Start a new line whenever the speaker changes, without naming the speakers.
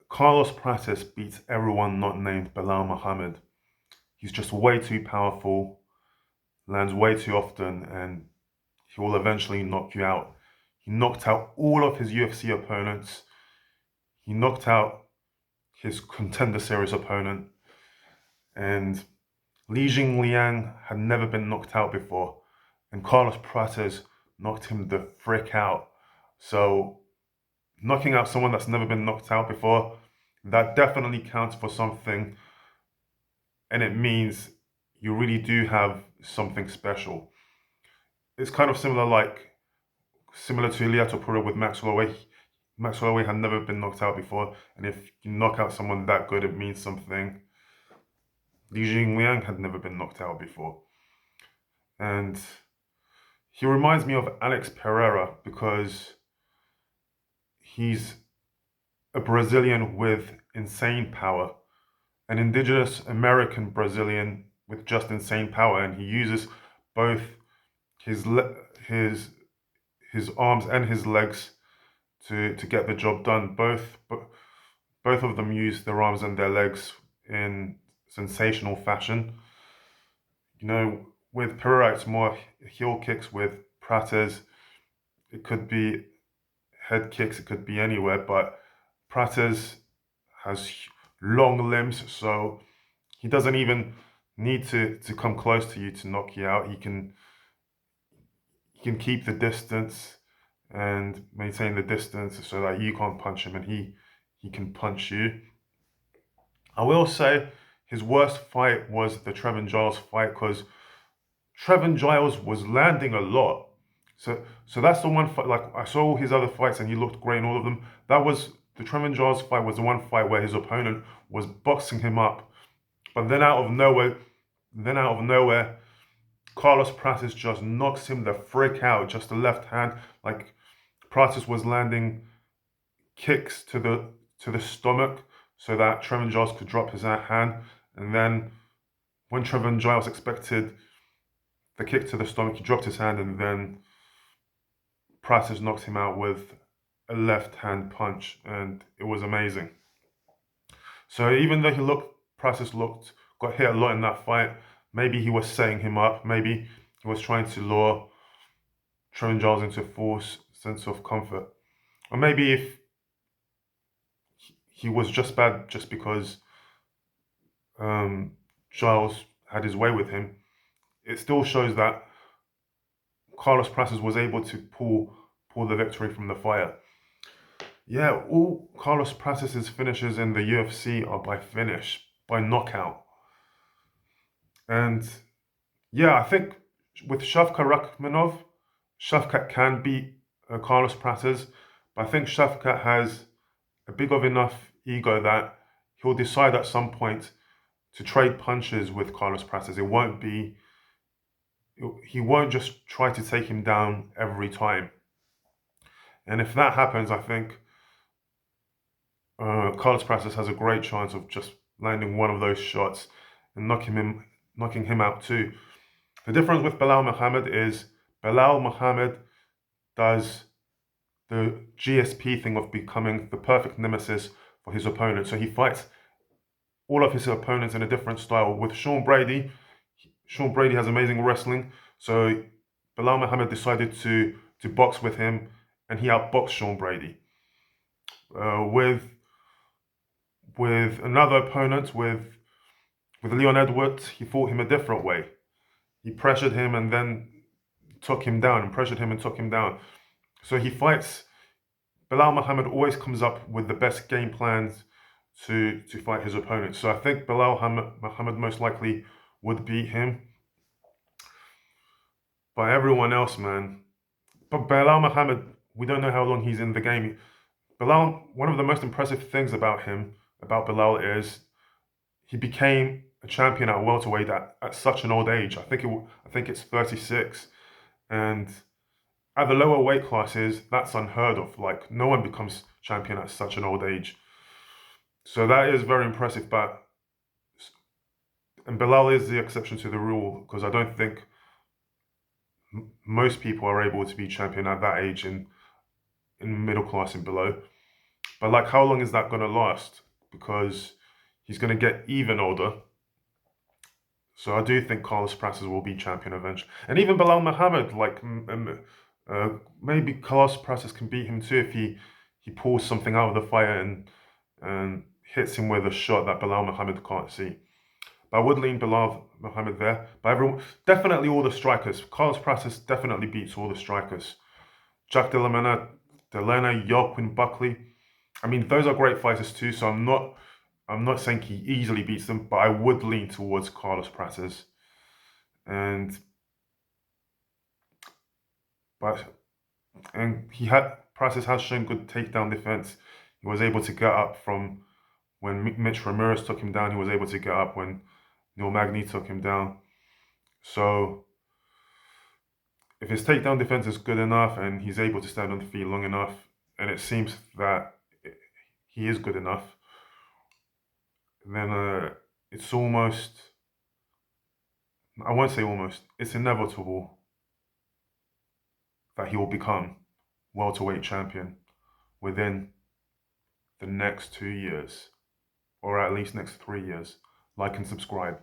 Carlos Prates beats everyone not named Belal Muhammed. He's just way too powerful, lands way too often, and he will eventually knock you out. He knocked out all of his UFC opponents. He knocked out his contender series opponent, and Li Jingliang had never been knocked out before, and Carlos Prates knocked him the frick out. So knocking out someone that's never been knocked out before, that definitely counts for something, and it means you really do have something special. It's kind of similar to Ilia Topuria with Max Holloway. Max Holloway had never been knocked out before, and if you knock out someone that good, it means something. Li Jingliang had never been knocked out before. And he reminds me of Alex Pereira because he's a Brazilian with insane power, an indigenous American Brazilian with just insane power, and he uses both his his his arms and his legs to get the job done. Both of them use their arms and their legs in sensational fashion. You know, with Pereira, it's more heel kicks. With Prates, it could be head kicks, it could be anywhere, but Prates has long limbs, so he doesn't even need to come close to you to knock you out. He can keep the distance and maintain the distance so that you can't punch him and he can punch you. I will say his worst fight was the Trevin Giles fight because Trevin Giles was landing a lot. So that's the one fight. Like I saw all his other fights and he looked great in all of them. That was the Trevin Giles fight was the one fight where his opponent was boxing him up, but then out of nowhere, Carlos Prates just knocks him the frick out. Just the left hand, like Prates was landing kicks to the stomach so that Trevin Giles could drop his hand, and then when Trevin Giles expected the kick to the stomach, he dropped his hand, and then Prates knocked him out with a left hand punch, and it was amazing. So even though Prates got hit a lot in that fight, maybe he was setting him up, maybe he was trying to lure Trevin Giles into a false sense of comfort. Or maybe if he was just bad just because Giles had his way with him, it still shows that Carlos Prates was able to pull the victory from the fire. Yeah, all Carlos Prates' finishes in the UFC are by finish, by knockout. And yeah, I think with Shavkat Rakhmonov, Shavkat can beat Carlos Prates, but I think Shavkat has a big of enough ego that he'll decide at some point to trade punches with Carlos Prates. He won't just try to take him down every time. And if that happens, I think Carlos Prates has a great chance of just landing one of those shots and knocking him out too. The difference with Belal Muhammed is Belal Muhammed does the GSP thing of becoming the perfect nemesis for his opponent. So he fights all of his opponents in a different style. With Sean Brady has amazing wrestling, so Belal Muhammed decided to box with him, and he outboxed Sean Brady. With another opponent, with Leon Edwards, he fought him a different way. He pressured him and then took him down, and pressured him and took him down. So he fights. Belal Muhammed always comes up with the best game plans to fight his opponent. So I think Belal Muhammed most likely would beat him. But everyone else, man. But Belal Muhammed, we don't know how long he's in the game. Belal, one of the most impressive things about Belal is he became a champion at welterweight at such an old age. I think it's 36, and at the lower weight classes, that's unheard of. Like no one becomes champion at such an old age. So that is very impressive. And Belal is the exception to the rule because I don't think most people are able to be champion at that age in middle class and below. But like, how long is that going to last? Because he's going to get even older. So I do think Carlos Prates will be champion eventually. And even Belal Muhammed, like, maybe Carlos Prates can beat him too if he pulls something out of the fire and hits him with a shot that Belal Muhammed can't see. But I would lean Belal Muhammed there. But everyone, definitely all the strikers. Carlos Prates definitely beats all the strikers. Jack Delena, Yelpin, Buckley. I mean, those are great fighters too. So I'm not saying he easily beats them, but I would lean towards Carlos Prates. And but Prates has shown good takedown defense. He was able to get up from when Mitch Ramirez took him down. He was able to get up when Neil Magny took him down. So if his takedown defense is good enough and he's able to stand on the feet long enough, and it seems that he is good enough, then it's almost, I won't say almost, it's inevitable that he will become welterweight champion within the next 2 years, or at least next 3 years. Like and subscribe.